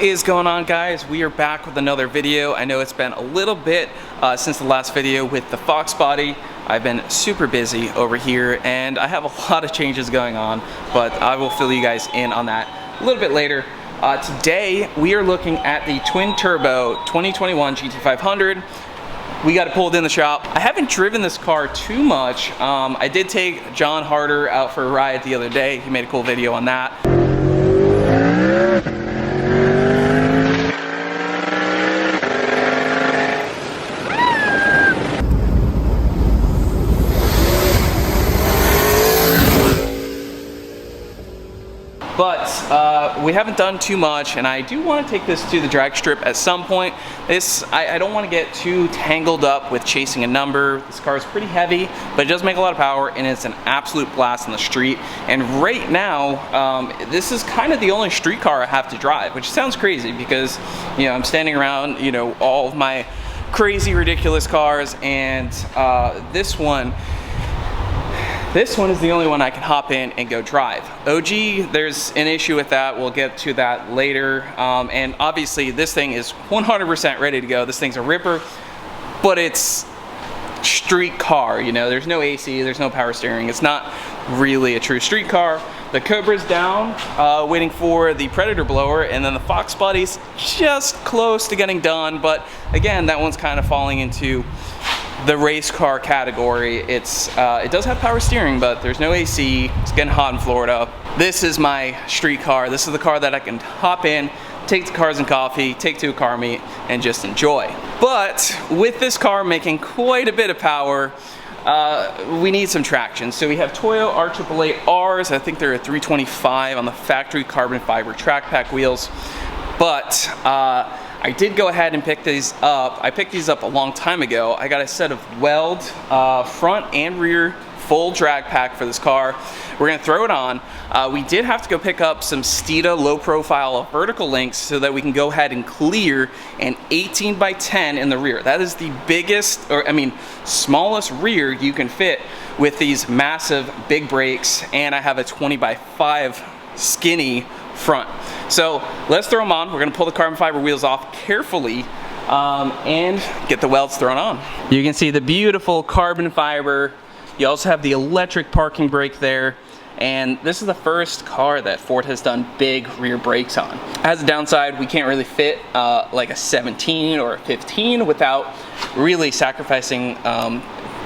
is going on, guys? We are back with another video. I know it's been a little bit since the last video with the Fox body. I've been super busy over here and I have a lot of changes going on, but I will fill you guys in on that a little bit later. Today we are looking at the twin turbo 2021 GT500. We got it pulled in the shop. I haven't driven this car too much. I did take John Harder out for a ride the other day. He made a cool video on that. But we haven't done too much, and I do want to take this to the drag strip at some point. I don't want to get too tangled up with chasing a number. This car is pretty heavy, but it does make a lot of power, and it's an absolute blast on the street. And right now, this is kind of the only street car I have to drive, which sounds crazy because, you know, I'm standing around, you know, all of my crazy, ridiculous cars, and this one is the only one I can hop in and go drive. OG, there's an issue with that. We'll get to that later. And obviously this thing is 100% ready to go. This thing's a ripper, but it's street car, you know, there's no AC, there's no power steering. It's not really a true street car. The Cobra's down, waiting for the Predator blower, and then the Fox body's just close to getting done. But again, that one's kind of falling into the race car category. It does have power steering, but there's no AC. It's getting hot in Florida. This is my street car. This is the car that I can hop in, take to Cars and Coffee, take to a car meet, and just enjoy. But with this car making quite a bit of power, we need some traction. So we have Toyo R888Rs. I think they're a 325 on the factory carbon fiber track pack wheels. But I did go ahead and pick these up. I picked these up a long time ago. I got a set of Weld front and rear full drag pack for this car. We're gonna throw it on. We did have to go pick up some Steeda low profile vertical links so that we can go ahead and clear an 18x10 in the rear. That is the biggest, or I mean, smallest rear you can fit with these massive big brakes. And I have a 20x5 skinny front. So let's throw them on. We're gonna pull the carbon fiber wheels off carefully and get the welds thrown on. You can see the beautiful carbon fiber. You also have the electric parking brake there. And this is the first car that Ford has done big rear brakes on. As a downside, we can't really fit like a 17 or a 15 without really sacrificing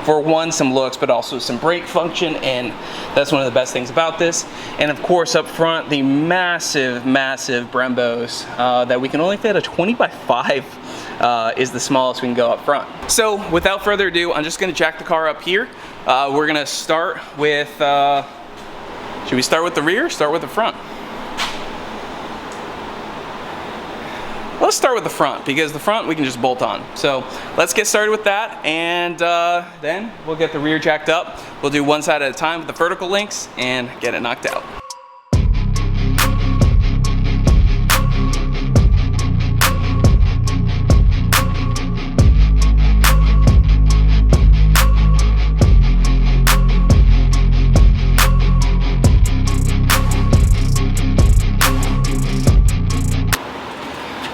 for one, some looks, but also some brake function, and that's one of the best things about this. And of course, up front, the massive, massive Brembos that we can only fit a 20x5 is the smallest we can go up front. So without further ado, I'm just gonna jack the car up here. We're gonna start with, should we start with the rear, start with the front? Let's start with the front, because the front we can just bolt on. So let's get started with that, and then we'll get the rear jacked up. We'll do one side at a time with the vertical links and get it knocked out.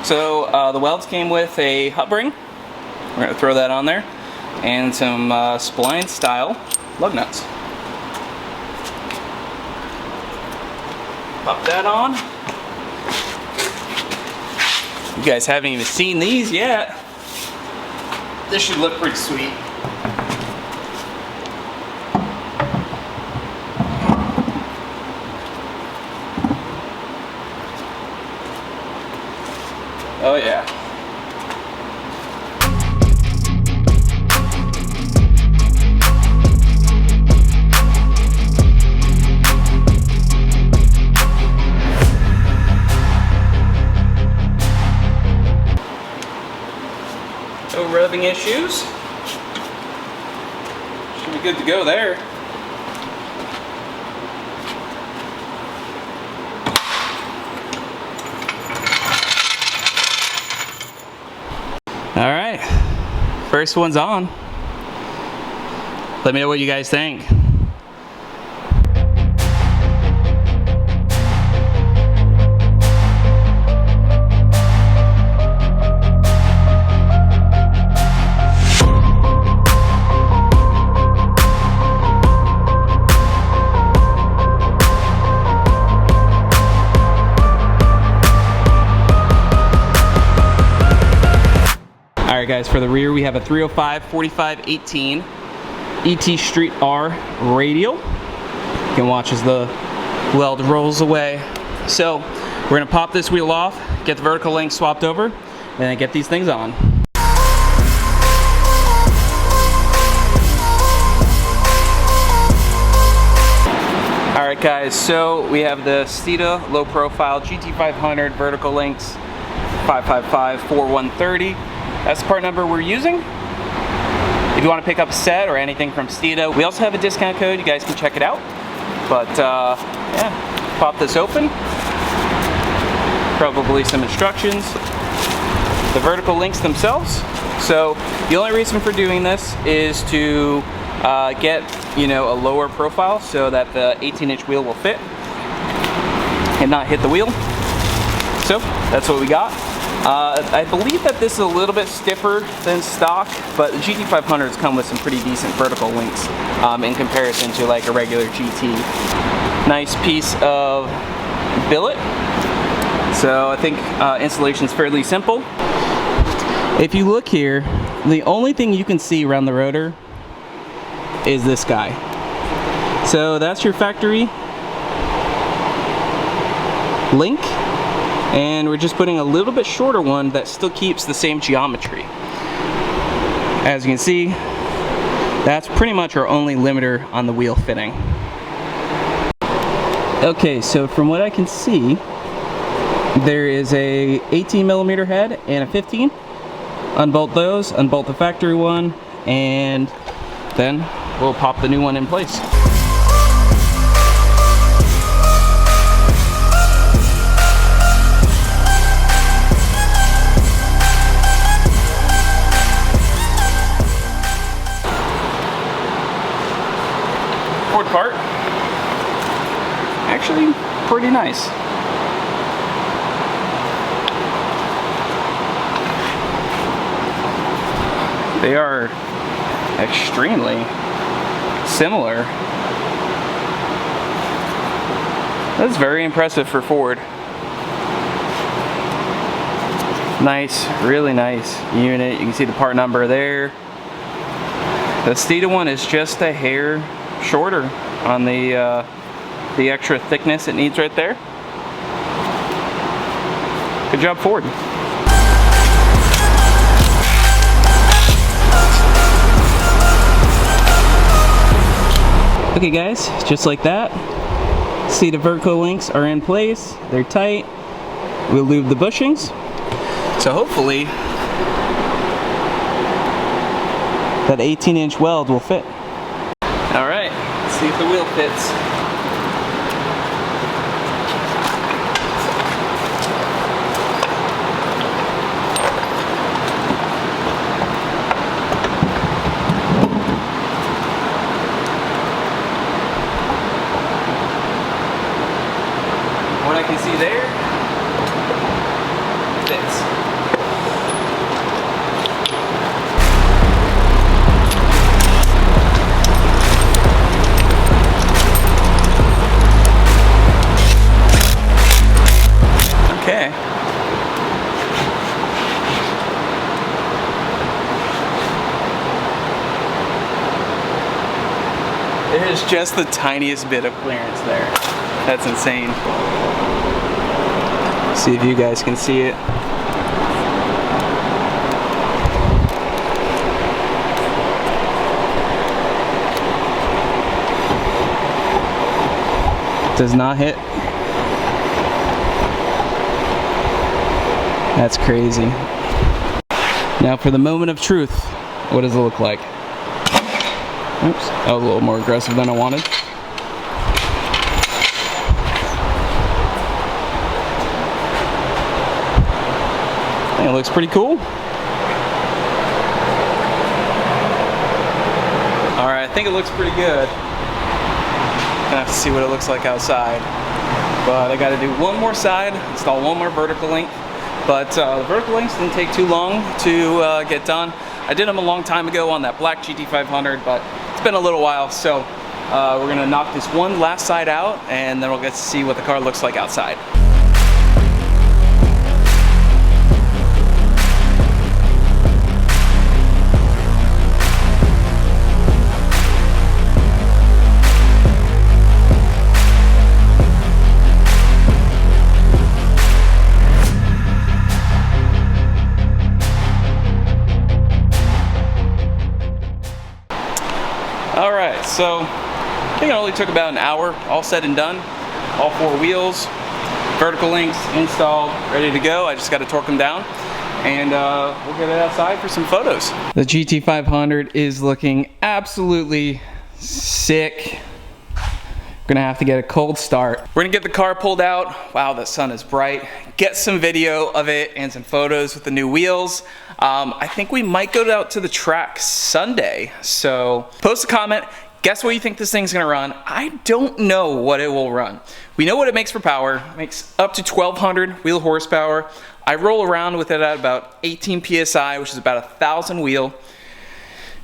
So the welds came with a hub ring. We're going to throw that on there, and some spline style lug nuts. Pop that on. You guys haven't even seen these yet. This should look pretty sweet. Oh yeah. No revving issues. Should be good to go there. All right, first one's on. Let me know what you guys think. Alright guys, for the rear we have a 305 4518 ET Street R radial. You can watch as the weld rolls away. So we're going to pop this wheel off, get the vertical link swapped over, and then get these things on. Alright guys, so we have the Steeda low profile GT500 vertical links 555-4130. That's the part number we're using. If you want to pick up a set or anything from Steeda, we also have a discount code. You guys can check it out. But yeah, pop this open. Probably some instructions. The vertical links themselves. So the only reason for doing this is to get, you know, a lower profile so that the 18-inch wheel will fit and not hit the wheel. So that's what we got. I believe that this is a little bit stiffer than stock, but the GT500s come with some pretty decent vertical links in comparison to like a regular GT. Nice piece of billet. So I think installation is fairly simple. If you look here, the only thing you can see around the rotor is this guy. So that's your factory link. And we're just putting a little bit shorter one that still keeps the same geometry. As you can see, that's pretty much our only limiter on the wheel fitting. Okay, so from what I can see, there is a 18mm head and a 15. Unbolt those, unbolt the factory one, and then we'll pop the new one in place. Part actually pretty nice. They are extremely similar. That's very impressive for Ford. Nice, really nice unit. You can see the part number there. The Steeda one is just a hair shorter on the extra thickness it needs right there. Good job, Ford. Okay guys, just like that. See, the vertical links are in place. They're tight. We'll lube the bushings. So hopefully that 18-inch weld will fit. Alright, let's see if the wheel fits. What I can see there fits. Okay. There's just the tiniest bit of clearance there. That's insane. See if you guys can see it. Does not hit. That's crazy. Now for the moment of truth, what does it look like? Oops, that was a little more aggressive than I wanted. I think it looks pretty cool. Alright, I think it looks pretty good. Gonna have to see what it looks like outside. But I gotta do one more side, install one more vertical link. But the vertical links didn't take too long to get done. I did them a long time ago on that black GT500, but it's been a little while, so we're gonna knock this one last side out, and then we'll get to see what the car looks like outside. All right, so I think it only took about an hour, all said and done. All 4 wheels, vertical links installed, ready to go. I just got to torque them down, and we'll get it outside for some photos. The GT500 is looking absolutely sick. Gonna have to get a cold start. We're gonna get the car pulled out. Wow, the sun is bright. Get some video of it and some photos with the new wheels. I think we might go out to the track Sunday. So post a comment. Guess what you think this thing's gonna run? I don't know what it will run. We know what it makes for power. It makes up to 1,200 wheel horsepower. I roll around with it at about 18 PSI, which is about 1,000 wheel.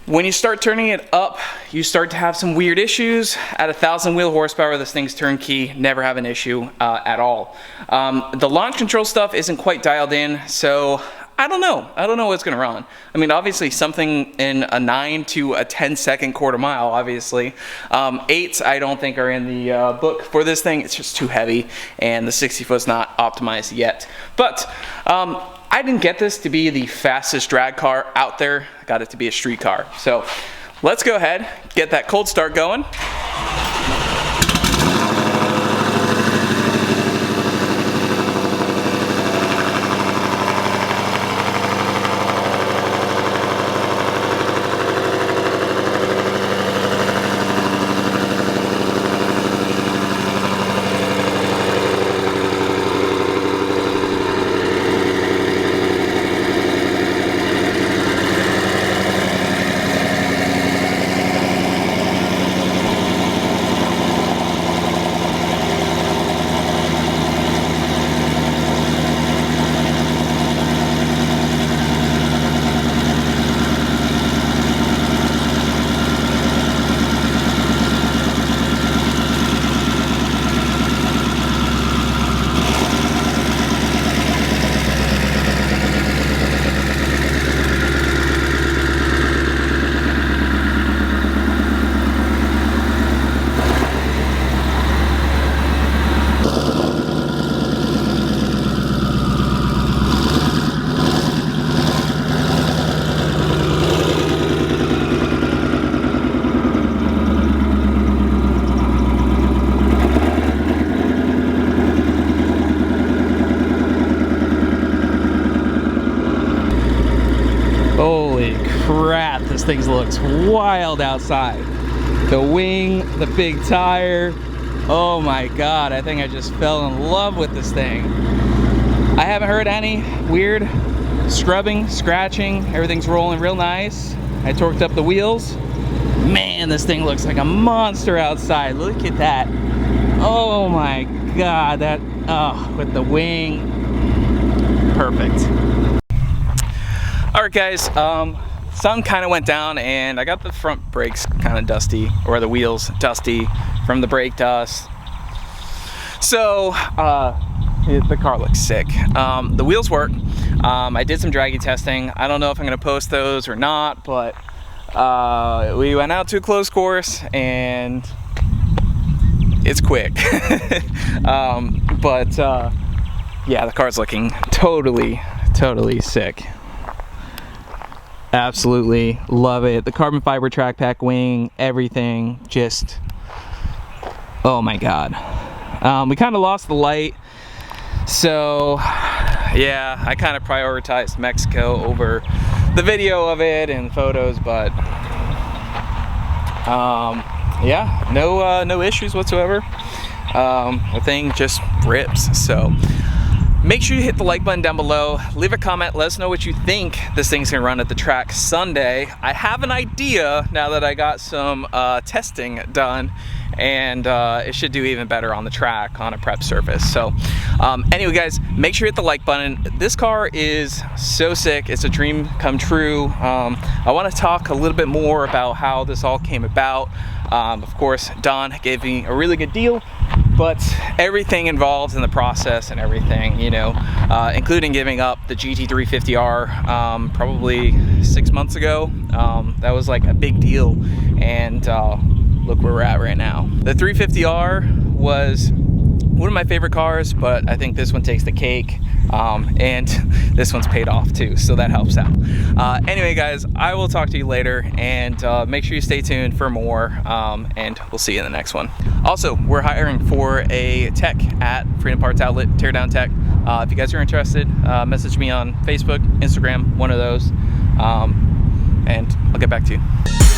When you start turning it up, you start to have some weird issues. At 1,000 wheel horsepower, this thing's turnkey, never have an issue at all. The launch control stuff isn't quite dialed in, so I don't know. I don't know what's gonna run. I mean, obviously something in a 9 to a 10-second quarter mile, obviously. 8s I don't think are in the book for this thing. It's just too heavy, and the 60-foot's not optimized yet. But I didn't get this to be the fastest drag car out there. I got it to be a street car. So let's go ahead, get that cold start going. Holy crap, this thing looks wild outside. The wing, the big tire. Oh my God, I think I just fell in love with this thing. I haven't heard any weird scrubbing, scratching. Everything's rolling real nice. I torqued up the wheels. Man, this thing looks like a monster outside. Look at that. Oh my God, that, with the wing, perfect. All right, guys, sun kind of went down and I got the front brakes kind of dusty, or the wheels dusty from the brake dust. So the car looks sick. The wheels work. I did some draggy testing. I don't know if I'm gonna post those or not, but we went out to a closed course and it's quick. Yeah, the car's looking totally sick. Absolutely love it. The carbon fiber track pack wing, everything, just, oh my God. We kind of lost the light, so yeah, I kind of prioritized Mexico over the video of it and photos, but yeah, no issues whatsoever. The thing just rips. So make sure you hit the like button down below, leave a comment, let us know what you think this thing's gonna run at the track Sunday. I have an idea now that I got some testing done, and it should do even better on the track on a prep surface. So anyway, guys, make sure you hit the like button. This car is so sick. It's a dream come true. I want to talk a little bit more about how this all came about. Of course, Don gave me a really good deal, but everything involved in the process and everything, you know, including giving up the GT350R probably 6 months ago. That was like a big deal, and look where we're at right now. The 350R was one of my favorite cars, but I think this one takes the cake. And this one's paid off too, so that helps out. Anyway guys, I will talk to you later, and make sure you stay tuned for more, and we'll see you in the next one. Also, we're hiring for a tech at Freedom Parts Outlet, Teardown Tech. If you guys are interested, message me on Facebook, Instagram, one of those, and I'll get back to you.